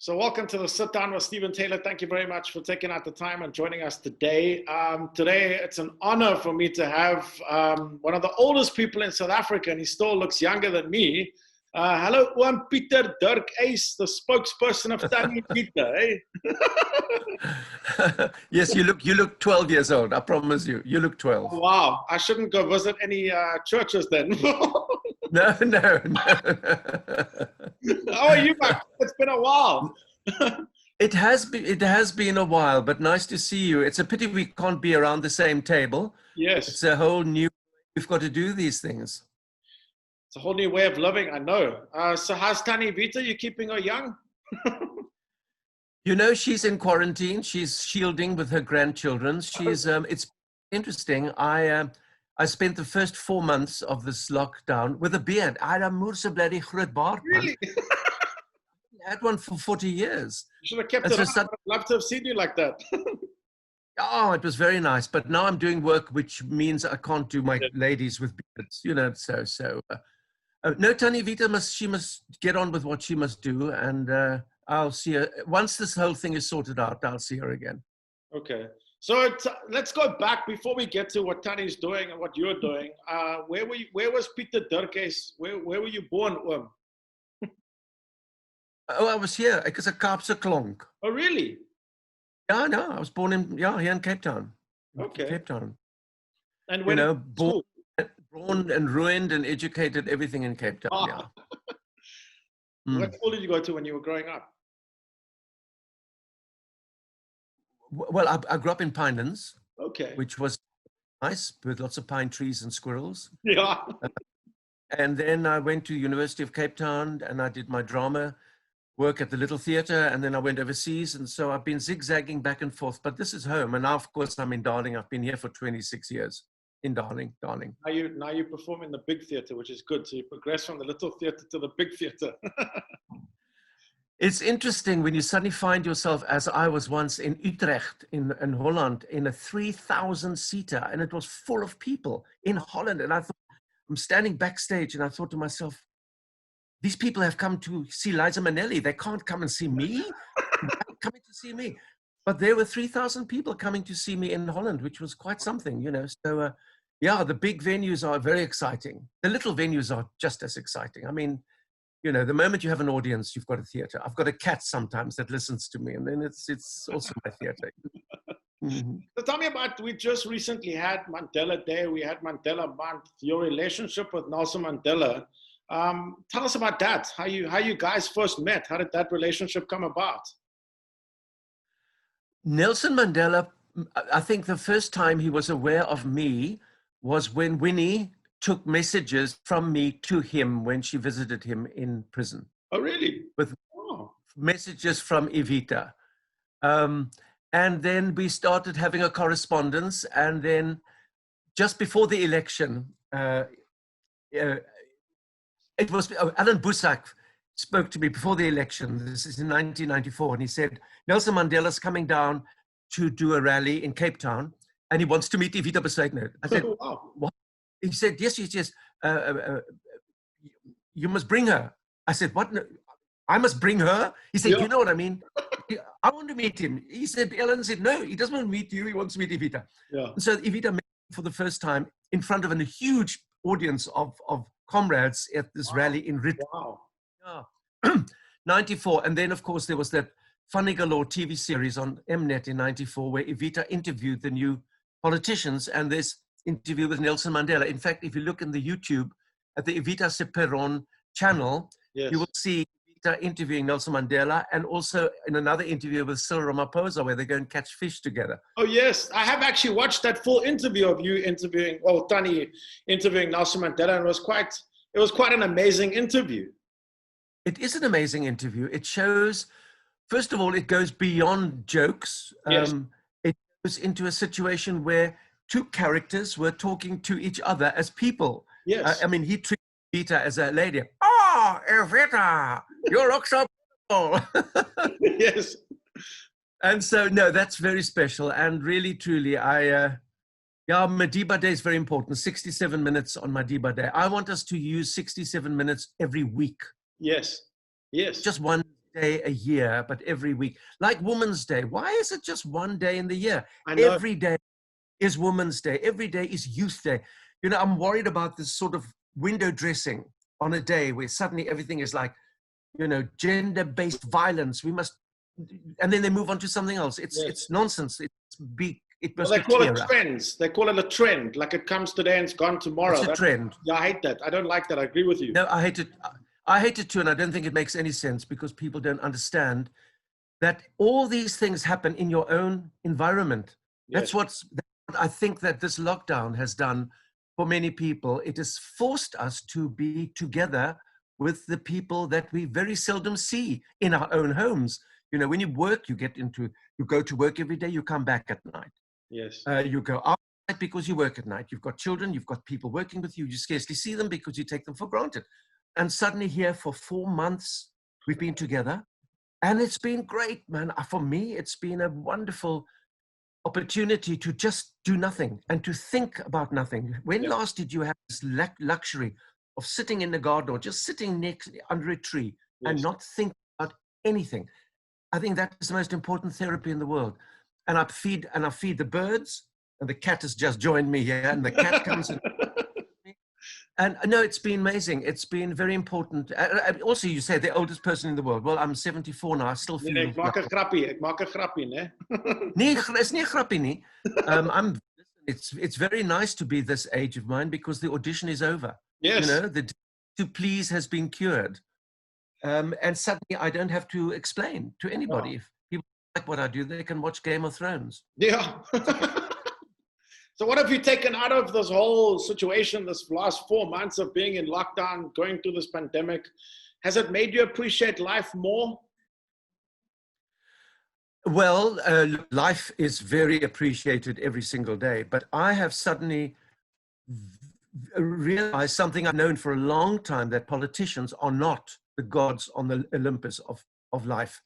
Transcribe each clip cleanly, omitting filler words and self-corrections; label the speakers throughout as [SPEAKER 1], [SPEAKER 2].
[SPEAKER 1] So welcome to the Sit Down with Stephen Taylor. Thank you very much for taking out the time and joining us today. Today, it's an honor for me to have one of the oldest people in South Africa, and he still looks younger than me. Hello, I'm Pieter Dirk, Ace, the spokesperson of Tannie Evita. Eh?
[SPEAKER 2] Yes, you look 12 years old. I promise you. You look 12.
[SPEAKER 1] Oh, wow, I shouldn't go visit any churches then.
[SPEAKER 2] No.
[SPEAKER 1] How are you, Max? It's been a while.
[SPEAKER 2] It has been a while, but nice to see you. It's a pity we can't be around the same table.
[SPEAKER 1] Yes.
[SPEAKER 2] It's a whole new, we've got to do these things.
[SPEAKER 1] It's a whole new way of living, I know. So how's Tannie Evita? You keeping her young?
[SPEAKER 2] You know, she's in quarantine. She's shielding with her grandchildren. She's, it's interesting. I spent the first 4 months of this lockdown with a beard. I had a moerse bloody groot baard.
[SPEAKER 1] Really?
[SPEAKER 2] I had one for 40 years.
[SPEAKER 1] You should have kept it. I'd love to have seen you like that.
[SPEAKER 2] Oh, it was very nice. But now I'm doing work, which means I can't do my ladies with beards, you know. No, Tannie Evita she must get on with what she must do, and I'll see her once this whole thing is sorted out. I'll see her again.
[SPEAKER 1] Okay. So let's go back before we get to what Tannie's doing and what you're doing. Where was Pieter Dirk? Where were you born, Oom?
[SPEAKER 2] Oh, I was here. Ek is 'n Kaapse klonk.
[SPEAKER 1] Oh, really?
[SPEAKER 2] Yeah, no, I was born here in Cape Town.
[SPEAKER 1] Okay.
[SPEAKER 2] Cape Town.
[SPEAKER 1] And when
[SPEAKER 2] born and ruined and educated, everything in Cape Town. Yeah.
[SPEAKER 1] What school did you go to when you were growing up?
[SPEAKER 2] Well, I grew up in Pinelands,
[SPEAKER 1] okay,
[SPEAKER 2] which was nice with lots of pine trees and squirrels.
[SPEAKER 1] Yeah.
[SPEAKER 2] And then I went to University of Cape Town and I did my drama work at the Little Theatre, and then I went overseas, and so I've been zigzagging back and forth. But this is home, and now, of course, I'm in Darling. I've been here for 26 years in Darling.
[SPEAKER 1] Now you perform in the big theatre, which is good. So you progress from the Little Theatre to the big theatre.
[SPEAKER 2] It's interesting when you suddenly find yourself, as I was once in Utrecht in Holland, in a 3,000-seater, and it was full of people in Holland. And I thought, I'm standing backstage, and I thought to myself, these people have come to see Liza Minnelli. They can't come and see me. They're coming to see me. But there were 3,000 people coming to see me in Holland, which was quite something, you know. So, yeah, the big venues are very exciting. The little venues are just as exciting. I mean, you know, the moment you have an audience, you've got a theater. I've got a cat sometimes that listens to me, and then it's also my theater.
[SPEAKER 1] So tell me about, we just recently had Mandela Day. We had Mandela Month. Your relationship with Nelson Mandela. Tell us about that. How you guys first met. How did that relationship come about?
[SPEAKER 2] Nelson Mandela, I think the first time he was aware of me was when Winnie took messages from me to him when she visited him in prison.
[SPEAKER 1] Oh, really?
[SPEAKER 2] With messages from Evita. And then we started having a correspondence, and then just before the election, it was Alan Boesak spoke to me before the election. This is in 1994, and he said, Nelson Mandela's coming down to do a rally in Cape Town, and he wants to meet Evita Besegner. I said,
[SPEAKER 1] wow.
[SPEAKER 2] What? He said, yes, you must bring her. I said, what? No, I must bring her? He said, you know what I mean? I want to meet him. He said, Ellen said, no, he doesn't want to meet you. He wants to meet Evita.
[SPEAKER 1] Yeah.
[SPEAKER 2] And so Evita met him for the first time in front of a huge audience of comrades at this rally in Rit.
[SPEAKER 1] Wow.
[SPEAKER 2] Yeah. 94. And then, of course, there was that Funny Galore TV series on Mnet in 94 where Evita interviewed the new politicians, and this interview with Nelson Mandela. In fact, if you look in the YouTube at the Evita Seperon channel, you will see Evita interviewing Nelson Mandela, and also in another interview with Cyril Ramaphosa where they go and catch fish together.
[SPEAKER 1] Oh, yes. I have actually watched that full interview of you interviewing, well, Tannie interviewing Nelson Mandela, and it was quite an amazing interview.
[SPEAKER 2] It is an amazing interview. It shows, first of all, it goes beyond jokes.
[SPEAKER 1] Yes.
[SPEAKER 2] It goes into a situation where two characters were talking to each other as people.
[SPEAKER 1] Yes.
[SPEAKER 2] I mean, he treated Evita as a lady. Oh, Evita, you look so beautiful.
[SPEAKER 1] Yes.
[SPEAKER 2] And so, no, that's very special. And really, truly, yeah, Madiba Day is very important. 67 minutes on Madiba Day. I want us to use 67 minutes every week.
[SPEAKER 1] Yes. Yes.
[SPEAKER 2] Just one day a year, but every week. Like Women's Day. Why is it just one day in the year?
[SPEAKER 1] I know.
[SPEAKER 2] Every day is Women's Day. Every day is Youth Day. You know, I'm worried about this sort of window dressing on a day where suddenly everything is like, you know, gender-based violence. We must, and then they move on to something else. It's nonsense. It must be
[SPEAKER 1] they call it
[SPEAKER 2] clearer.
[SPEAKER 1] trends. They call it a trend. Like it comes today and it's gone tomorrow.
[SPEAKER 2] It's a trend.
[SPEAKER 1] Yeah, I hate that. I don't like that. I agree with you.
[SPEAKER 2] No, I hate it. I hate it too, and I don't think it makes any sense because people don't understand that all these things happen in your own environment.
[SPEAKER 1] Yes.
[SPEAKER 2] That's what I think that this lockdown has done for many people. It has forced us to be together with the people that we very seldom see in our own homes. You know, when you work, you go to work every day, you come back at night.
[SPEAKER 1] Yes.
[SPEAKER 2] You go out at night because you work at night. You've got children, you've got people working with you, you scarcely see them because you take them for granted. And suddenly here for 4 months, we've been together. And it's been great, man. For me, it's been a wonderful opportunity to just do nothing and to think about nothing. When last did you have this luxury of sitting in the garden or just sitting under a tree and not think about anything? I think that is the most important therapy in the world. And I feed the birds, and the cat has just joined me here, and the cat comes and no, it's been amazing. It's been very important. Also, you say the oldest person in the world. Well, I'm 74 now. I still feel.
[SPEAKER 1] Nee, ek maak 'n grappie, né?
[SPEAKER 2] Nee, is nie 'n grappie nie. It's very nice to be this age of mine because the audition is over.
[SPEAKER 1] Yes.
[SPEAKER 2] You know, the to please has been cured. And suddenly I don't have to explain to anybody. If people like what I do, they can watch Game of Thrones.
[SPEAKER 1] Yeah. So what have you taken out of this whole situation, this last 4 months of being in lockdown, going through this pandemic? Has it made you appreciate life more?
[SPEAKER 2] Well, life is very appreciated every single day, but I have suddenly realized something I've known for a long time, that politicians are not the gods on the Olympus of life.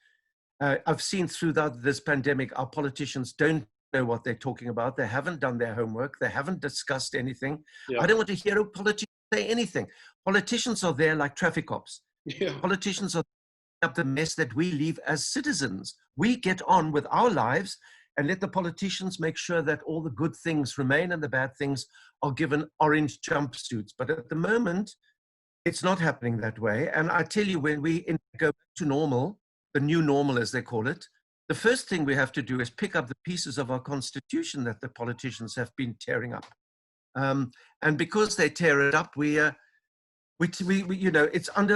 [SPEAKER 2] I've seen throughout this pandemic, our politicians don't know what they're talking about. They haven't done their homework. They haven't discussed anything.
[SPEAKER 1] Yeah.
[SPEAKER 2] I don't want to hear a politician say anything. Politicians are there like traffic cops.
[SPEAKER 1] Yeah.
[SPEAKER 2] Politicians are up the mess that we leave as citizens. We get on with our lives and let the politicians make sure that all the good things remain and the bad things are given orange jumpsuits. But at the moment, it's not happening that way. And I tell you, when we go back to normal, the new normal as they call it, the first thing we have to do is pick up the pieces of our constitution that the politicians have been tearing up. And because they tear it up, we you know, it's under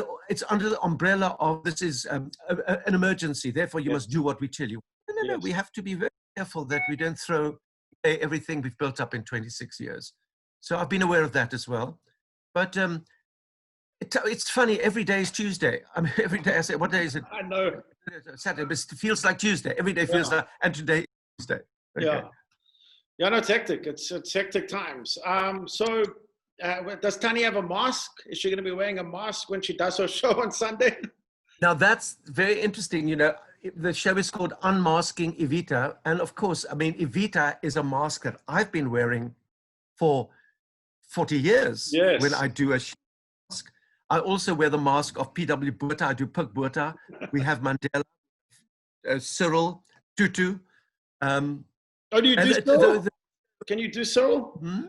[SPEAKER 2] the umbrella of this is an emergency. Therefore, you must do what we tell you. No. We have to be very careful that we don't throw away everything we've built up in 26 years. So I've been aware of that as well. But it's funny. Every day is Tuesday. I mean, every day I say, "What day is it?"
[SPEAKER 1] I know.
[SPEAKER 2] Saturday. But it feels like Tuesday. Every day feels like, and today is Tuesday. Okay.
[SPEAKER 1] Yeah. No, it's hectic. It's hectic times. So. Does Tannie have a mask? Is she going to be wearing a mask when she does her show on Sunday?
[SPEAKER 2] Now that's very interesting. You know, the show is called Unmasking Evita. And of course, I mean, Evita is a mask that I've been wearing for 40 years.
[SPEAKER 1] Yes.
[SPEAKER 2] When I do a mask. I also wear the mask of P.W. Botha. I do Pik Botha. We have Mandela, Cyril, Tutu.
[SPEAKER 1] Do you do Cyril? Can you do Cyril?
[SPEAKER 2] Hmm?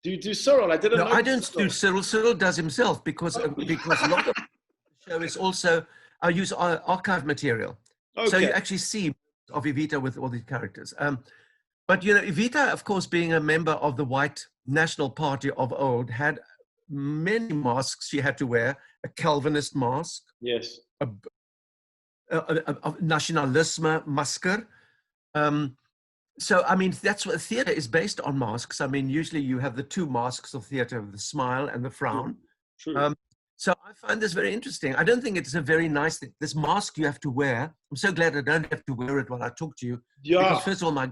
[SPEAKER 1] Do you do Cyril? I didn't know.
[SPEAKER 2] I don't do Cyril. Cyril does himself because a lot of the show is also, I use archive material. Okay. So you actually see of Evita with all these characters. But, you know, Evita, of course, being a member of the White National Party of old, had many masks she had to wear. A Calvinist mask.
[SPEAKER 1] Yes.
[SPEAKER 2] A nationalisme masker. So, I mean, that's what theater is based on, masks. I mean, usually you have the two masks of theater, the smile and the frown.
[SPEAKER 1] True.
[SPEAKER 2] So I find this very interesting. I don't think it's a very nice thing. This mask you have to wear. I'm so glad I don't have to wear it while I talk to you.
[SPEAKER 1] Yeah.
[SPEAKER 2] Because first of all, my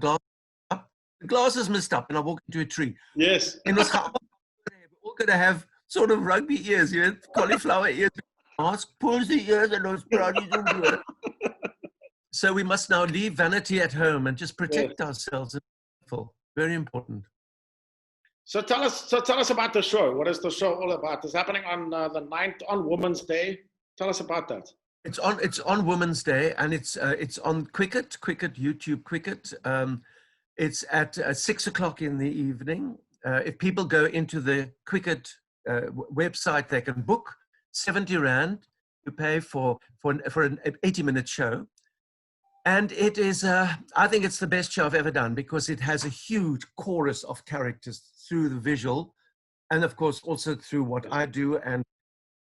[SPEAKER 2] glasses missed up and I walk into a tree.
[SPEAKER 1] Yes.
[SPEAKER 2] And we're all going to have sort of rugby ears, you know, cauliflower ears. Mask pulls the ears and those brownies into it. So we must now leave vanity at home and just protect ourselves. Very important.
[SPEAKER 1] So tell us about the show. What is the show all about? It's happening on the 9th, on Women's Day. Tell us about that.
[SPEAKER 2] It's on Women's Day, and it's on Cricket, YouTube Cricket. It's at 6 o'clock in the evening. If people go into the Cricket website, they can book 70 Rand. You pay for an 80-minute show. And it is, I think it's the best show I've ever done, because it has a huge chorus of characters through the visual, and of course also through what I do. And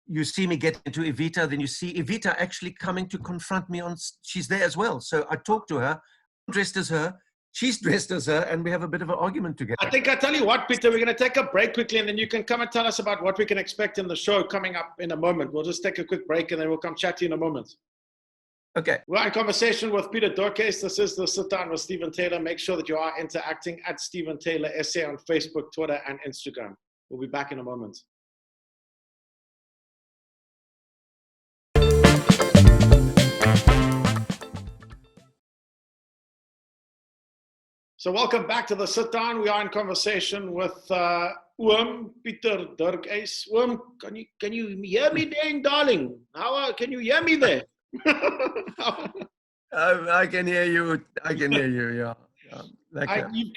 [SPEAKER 2] you see me get into Evita, then you see Evita actually coming to confront me she's there as well. So I talk to her, I'm dressed as her, she's dressed as her, and we have a bit of an argument together.
[SPEAKER 1] I think I tell you what, Pieter, we're going to take a break quickly, and then you can come and tell us about what we can expect in the show coming up in a moment. We'll just take a quick break, and then we'll come chat to you in a moment.
[SPEAKER 2] Okay.
[SPEAKER 1] We're in conversation with Pieter Dirk. This is the Sit Down with Stephen Taylor. Make sure that you are interacting at Stephen Taylor SA on Facebook, Twitter, and Instagram. We'll be back in a moment. So welcome back to the Sit Down. We are in conversation with Pieter Dirk. Can you hear me there, darling? Can you hear me there?
[SPEAKER 2] I can hear you. I can hear you. Yeah.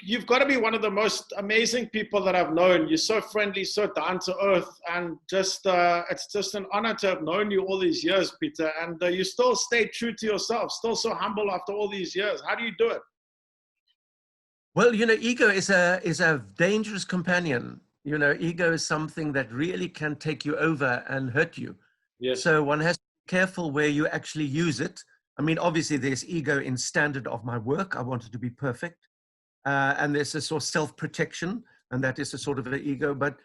[SPEAKER 1] You've got to be one of the most amazing people that I've known. You're so friendly, so down to earth, and it's just an honor to have known you all these years, Pieter. And you still stay true to yourself, still so humble after all these years. How do you do it?
[SPEAKER 2] Well, ego is a dangerous companion. Ego is something that really can take you over and hurt you.
[SPEAKER 1] Yes.
[SPEAKER 2] So one has to be careful where you actually use it. I mean, obviously there's ego in standard of my work. I want it to be perfect. And there's a sort of self-protection, and that is a sort of an ego. But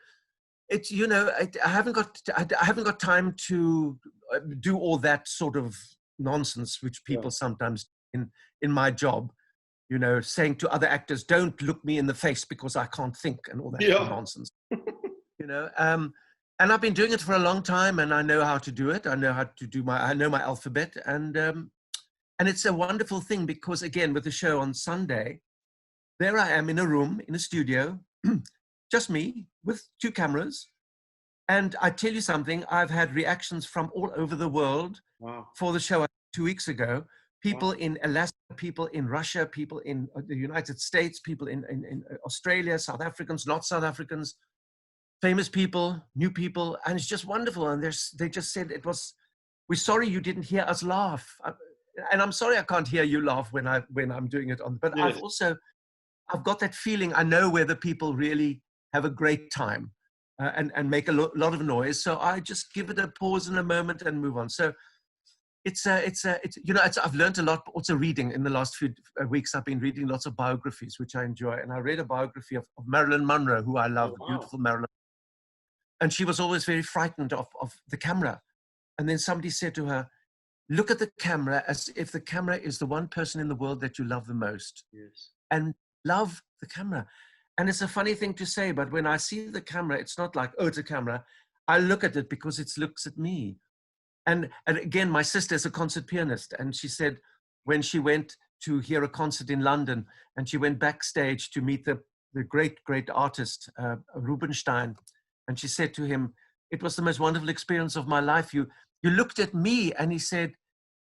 [SPEAKER 2] it's, I haven't got time to do all that sort of nonsense, which people sometimes in my job. Saying to other actors, don't look me in the face because I can't think, and all that nonsense. And I've been doing it for a long time, and I know how to do it. I know my alphabet, and it's a wonderful thing, because again, with the show on Sunday, there I am in a room, in a studio, just me with 2 cameras. And I tell you something, I've had reactions from all over the world for the show 2 weeks ago. People in Alaska, people in Russia, people in the United States, people in Australia, South Africans, not South Africans, famous people, new people, and it's just wonderful. And they just said we're sorry you didn't hear us laugh, and I'm sorry I can't hear you laugh when I'm doing it on. But I've got that feeling. I know where the people really have a great time and make a lot of noise. So I just give it a pause and a moment and move on. So. I've learned a lot also reading in the last few weeks. I've been reading lots of biographies, which I enjoy. And I read a biography of Marilyn Monroe, who I love, the beautiful Marilyn. And she was always very frightened of the camera. And then somebody said to her, look at the camera as if the camera is the one person in the world that you love the most.
[SPEAKER 1] Yes. And
[SPEAKER 2] love the camera. And it's a funny thing to say, but when I see the camera, it's not like, oh, it's a camera. I look at it because it looks at me. And again, my sister is a concert pianist, and she said when she went to hear a concert in London, and she went backstage to meet the great artist, Rubinstein, and she said to him, it was the most wonderful experience of my life. You looked at me, and he said,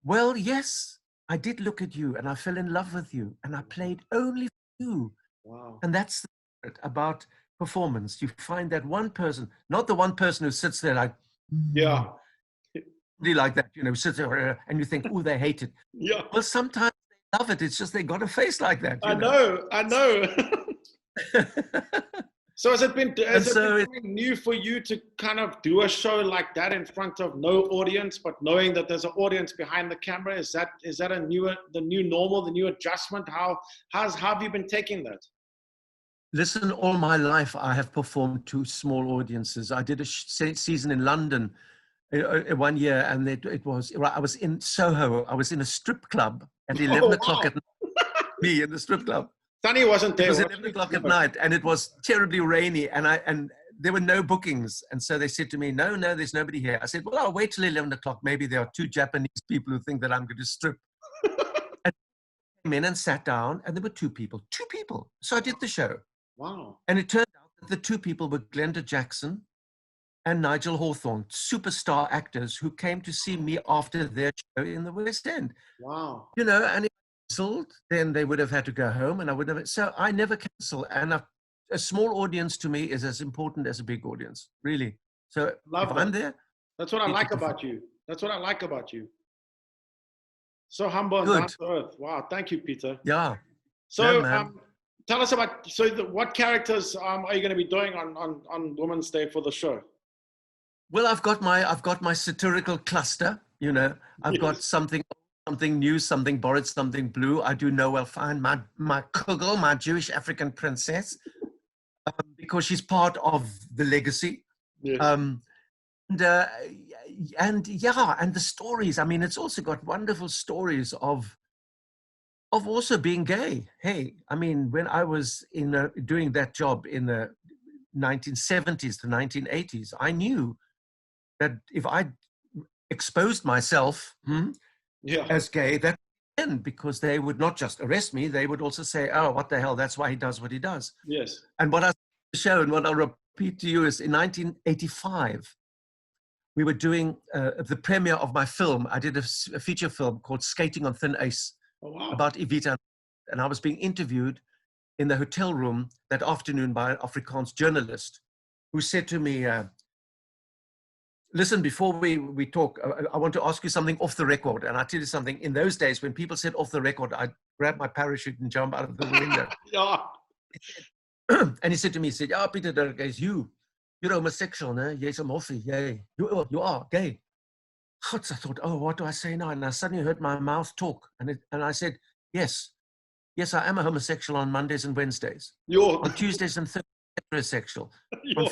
[SPEAKER 2] well, yes, I did look at you, and I fell in love with you, and I played only for you.
[SPEAKER 1] Wow.
[SPEAKER 2] And that's the secret about performance. You find that one person, not the one person who sits there like, like that, sits there and you think, oh, they hate it.
[SPEAKER 1] Yeah.
[SPEAKER 2] Well, sometimes they love it. It's just they got a face like that.
[SPEAKER 1] I know. So has it been new for you to kind of do a show like that in front of no audience, but knowing that there's an audience behind the camera? Is that the new normal, the new adjustment? How have you been taking that?
[SPEAKER 2] Listen, all my life I have performed to small audiences. I did a season in London 1 year, and I was in Soho. I was in a strip club at 11 o'clock at night. Me in the strip club.
[SPEAKER 1] Tannie wasn't there.
[SPEAKER 2] It was 11 o'clock at night, and it was terribly rainy, and there were no bookings. And so they said to me, no, there's nobody here. I said, well, I'll wait till 11 o'clock. Maybe there are 2 Japanese people who think that I'm going to strip. And I came in and sat down, and there were 2 people. So I did the show.
[SPEAKER 1] Wow.
[SPEAKER 2] And it turned out that the 2 people were Glenda Jackson and Nigel Hawthorne, superstar actors who came to see me after their show in the West End.
[SPEAKER 1] Wow.
[SPEAKER 2] You know, and if I canceled, then they would have had to go home, and I would have. So I never cancel, and a small audience to me is as important as a big audience, really. So
[SPEAKER 1] Love
[SPEAKER 2] if
[SPEAKER 1] that.
[SPEAKER 2] I'm there,
[SPEAKER 1] That's what I like
[SPEAKER 2] beautiful.
[SPEAKER 1] about you. That's what I like about you. So humble and
[SPEAKER 2] Good.
[SPEAKER 1] down to earth. Wow. Thank you, Pieter.
[SPEAKER 2] Yeah.
[SPEAKER 1] So
[SPEAKER 2] No, man.
[SPEAKER 1] tell us about, what characters are you going to be doing on Women's Day for the show?
[SPEAKER 2] Well, I've got my satirical cluster. You know, I've got
[SPEAKER 1] Yes.
[SPEAKER 2] something new, something borrowed, something blue. I do know well fine my Kugel, my Jewish African princess, because she's part of the legacy.
[SPEAKER 1] Yes.
[SPEAKER 2] And yeah, and the stories. I mean, it's also got wonderful stories of also being gay. Hey, I mean, when I was doing that job in the 1970s to 1980s, I knew that if I exposed myself
[SPEAKER 1] Yeah.
[SPEAKER 2] as gay, that would end, because they would not just arrest me, they would also say, oh, what the hell, that's why he does what he does.
[SPEAKER 1] Yes.
[SPEAKER 2] And what I show, and what I'll repeat to you, is in 1985, we were doing the premiere of my film. I did a feature film called Skating on Thin Ice,
[SPEAKER 1] Oh, wow.
[SPEAKER 2] about Evita, and I was being interviewed in the hotel room that afternoon by an Afrikaans journalist who said to me, listen, before we talk, I want to ask you something off the record. And I tell you something, in those days, when people said off the record, I'd grab my parachute and jump out of the window.
[SPEAKER 1] Yeah.
[SPEAKER 2] And he said to me, he said, "Yeah, Pieter Dirk, you're homosexual, no? Jy's a moffie, yay. You are gay." God, I thought, oh, what do I say now? And I suddenly heard my mouth talk. And I said, yes, I am a homosexual on Mondays and Wednesdays. On Tuesdays and Thursdays, heterosexual. On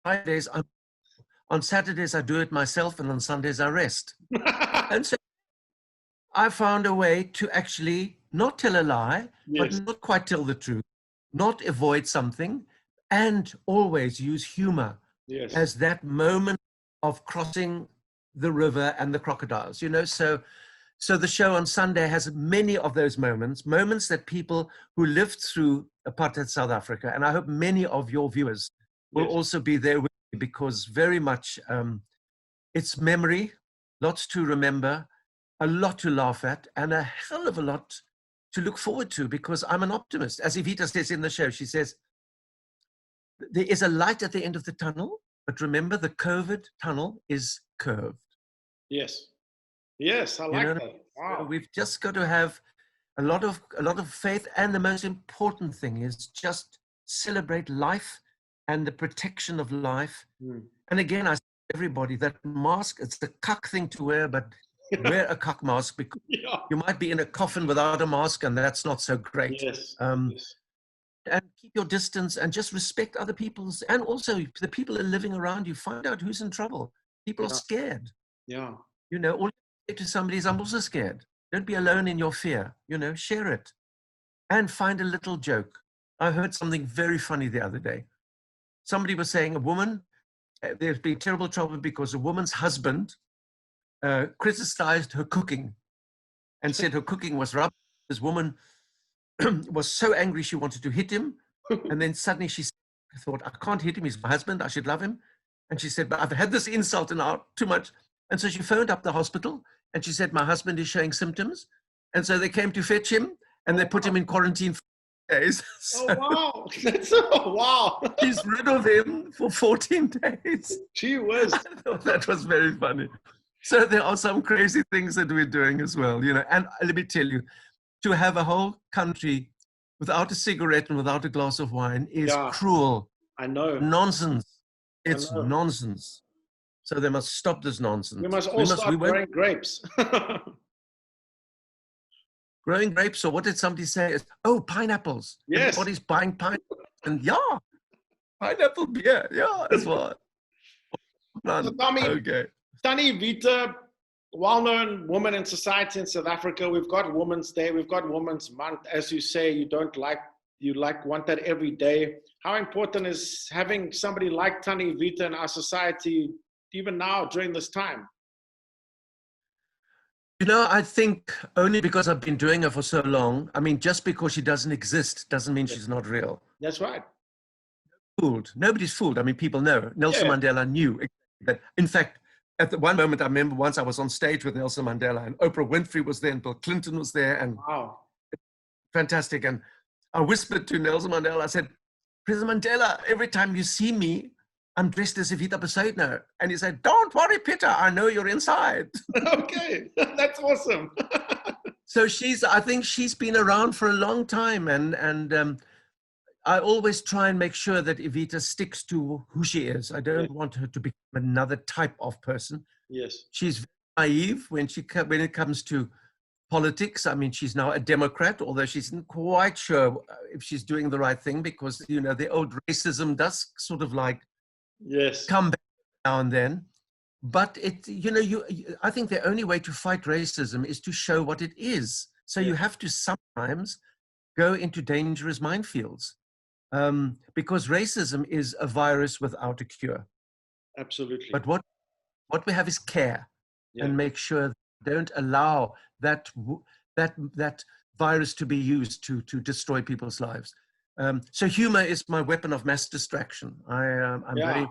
[SPEAKER 2] Fridays, on Saturdays, I do it myself, and on Sundays, I rest. And so I found a way to actually not tell a lie,
[SPEAKER 1] Yes.
[SPEAKER 2] but not quite tell the truth, not avoid something, and always use humor
[SPEAKER 1] Yes.
[SPEAKER 2] as that moment of crossing the river and the crocodiles, you know. So the show on Sunday has many of those moments that people who lived through apartheid South Africa, and I hope many of your viewers will also be there with me, because very much it's memory, lots to remember, a lot to laugh at, and a hell of a lot to look forward to, because I'm an optimist. As Evita says in the show, she says, there is a light at the end of the tunnel, but remember, the COVID tunnel is curved.
[SPEAKER 1] Yes. Yes, I like that. Wow.
[SPEAKER 2] So we've just got to have a lot of faith, and the most important thing is just celebrate life and the protection of life. And again, I say to everybody, that mask, it's the cuck thing to wear, but wear a cuck mask, because you might be in a coffin without a mask, and that's not so great.
[SPEAKER 1] Yes.
[SPEAKER 2] Yes. And keep your distance, and just respect other people's, and also the people are living around you. Find out who's in trouble. People are scared.
[SPEAKER 1] Yeah.
[SPEAKER 2] You know, all you say to somebody is, I'm also scared. Don't be alone in your fear. You know, share it. And find a little joke. I heard something very funny the other day. Somebody was saying, a woman, there's been terrible trouble because a woman's husband criticized her cooking and said her cooking was rubbish. This woman was so angry she wanted to hit him. And then suddenly she thought, I can't hit him, he's my husband, I should love him. And she said, but I've had this insult and now too much. And so she phoned up the hospital and she said, my husband is showing symptoms. And so they came to fetch him and they put him in quarantine for 14 days. So
[SPEAKER 1] wow. Wow.
[SPEAKER 2] She's rid of him for 14 days.
[SPEAKER 1] Gee whiz.
[SPEAKER 2] I thought that was very funny. So there are some crazy things that we're doing as well, you know. And let me tell you, to have a whole country without a cigarette and without a glass of wine is cruel.
[SPEAKER 1] I know.
[SPEAKER 2] Nonsense. It's nonsense. So they must stop this nonsense.
[SPEAKER 1] We must all start growing grapes.
[SPEAKER 2] Growing grapes, or what did somebody say? Oh, pineapples.
[SPEAKER 1] Yes.
[SPEAKER 2] Everybody's buying pineapples. And pineapple beer. Yeah, that's what.
[SPEAKER 1] So, Tannie Evita, well-known woman in society in South Africa. We've got Women's Day. We've got Women's Month. As you say, you want that every day. How important is having somebody like Tannie Evita in our society, even now during this time?
[SPEAKER 2] You know, I think only because I've been doing it for so long. I mean, just because she doesn't exist doesn't mean she's not real.
[SPEAKER 1] That's right.
[SPEAKER 2] fooled. Nobody's fooled. I mean, people know. Nelson
[SPEAKER 1] Yeah.
[SPEAKER 2] Mandela knew that. In fact, at the one moment, I remember once I was on stage with Nelson Mandela, and Oprah Winfrey was there, and Bill Clinton was there, and
[SPEAKER 1] Wow.
[SPEAKER 2] fantastic. And I whispered to Nelson Mandela, I said, President Mandela, every time you see me, I'm dressed as Evita Bezuidenhout. And he said, don't worry, Peter, I know you're inside.
[SPEAKER 1] Okay, that's awesome.
[SPEAKER 2] So I think she's been around for a long time. And I always try and make sure that Evita sticks to who she is. I don't want her to become another type of person.
[SPEAKER 1] Yes.
[SPEAKER 2] She's very naive when it comes to politics. I mean, she's now a Democrat, although she's not quite sure if she's doing the right thing, because, you know, the old racism does sort of like come back now and then. But I think the only way to fight racism is to show what it is. So you have to sometimes go into dangerous minefields, because racism is a virus without a cure.
[SPEAKER 1] Absolutely.
[SPEAKER 2] But what we have is care, and make sure don't allow that virus to be used to destroy people's lives. So humor is my weapon of mass distraction. I'm very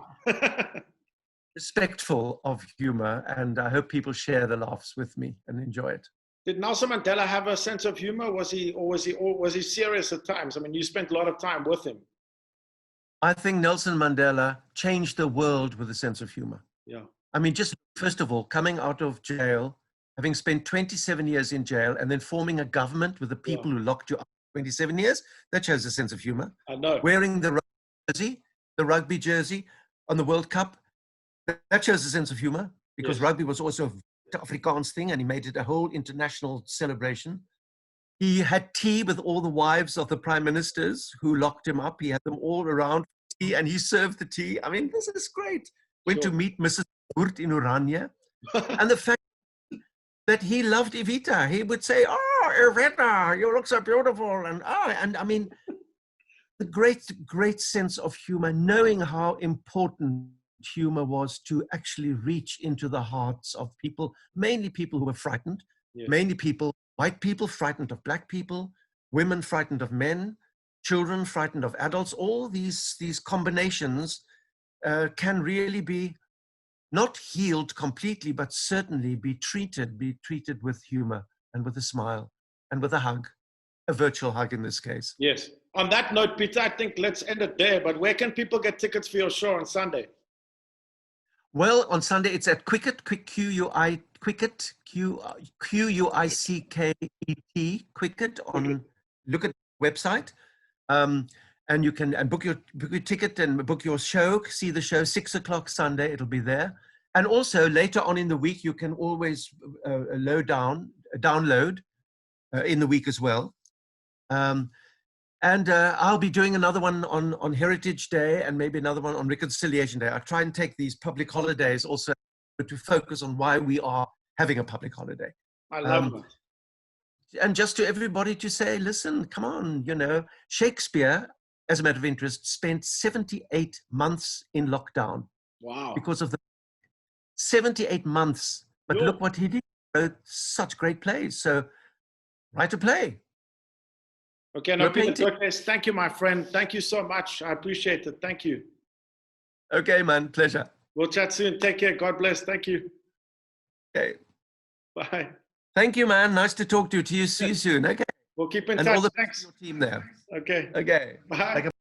[SPEAKER 2] respectful of humor, and I hope people share the laughs with me and enjoy it.
[SPEAKER 1] Did Nelson Mandela have a sense of humor? Was he serious at times? I mean, you spent a lot of time with him.
[SPEAKER 2] I think Nelson Mandela changed the world with a sense of humor.
[SPEAKER 1] Yeah.
[SPEAKER 2] I mean, just first of all, coming out of jail, having spent 27 years in jail, and then forming a government with the people who locked you up 27 years, that shows a sense of humor.
[SPEAKER 1] I know.
[SPEAKER 2] Wearing the rugby jersey on the World Cup, that shows a sense of humor, because rugby was also an Afrikaans thing, and he made it a whole international celebration. He had tea with all the wives of the prime ministers who locked him up. He had them all around tea, and he served the tea. I mean, this is great. Went to meet Mrs. Hoort in Oranje. And the fact that he loved Evita, he would say, oh, Evita, you look so beautiful. And I mean, the great sense of humor, knowing how important humor was to actually reach into the hearts of people, mainly people who were frightened, mainly white people frightened of black people, women frightened of men, children frightened of adults. All these combinations can really be not healed completely, but certainly be treated with humor and with a smile and with a hug, a virtual hug in this case.
[SPEAKER 1] Yes. On that note, Peter, I think let's end it there. But where can people get tickets for your show on Sunday?
[SPEAKER 2] Well, on Sunday, it's at Quicket, Quicket, Q-U-I-C-K-E-T, Quicket, look at the website. And you can book your ticket and book your show, see the show, 6 o'clock Sunday, it'll be there. And also later on in the week, you can always download in the week as well. And I'll be doing another one on Heritage Day, and maybe another one on Reconciliation Day. I try and take these public holidays also to focus on why we are having a public holiday.
[SPEAKER 1] I love that.
[SPEAKER 2] And just to everybody to say, listen, come on, you know, Shakespeare, as a matter of interest, spent 78 months in lockdown.
[SPEAKER 1] Wow.
[SPEAKER 2] Because of the 78 months. But look what he did. He wrote such great plays. So write a play.
[SPEAKER 1] Okay, no, Peter, thank you, my friend. Thank you so much. I appreciate it. Thank you.
[SPEAKER 2] Okay, man. Pleasure.
[SPEAKER 1] We'll chat soon. Take care. God bless. Thank you.
[SPEAKER 2] Okay.
[SPEAKER 1] Bye.
[SPEAKER 2] Thank you, man. Nice to talk to you. See you soon. Okay.
[SPEAKER 1] We'll keep in
[SPEAKER 2] touch.
[SPEAKER 1] And
[SPEAKER 2] all the
[SPEAKER 1] Thanks.
[SPEAKER 2] Your team there.
[SPEAKER 1] Okay.
[SPEAKER 2] Okay.
[SPEAKER 1] Bye.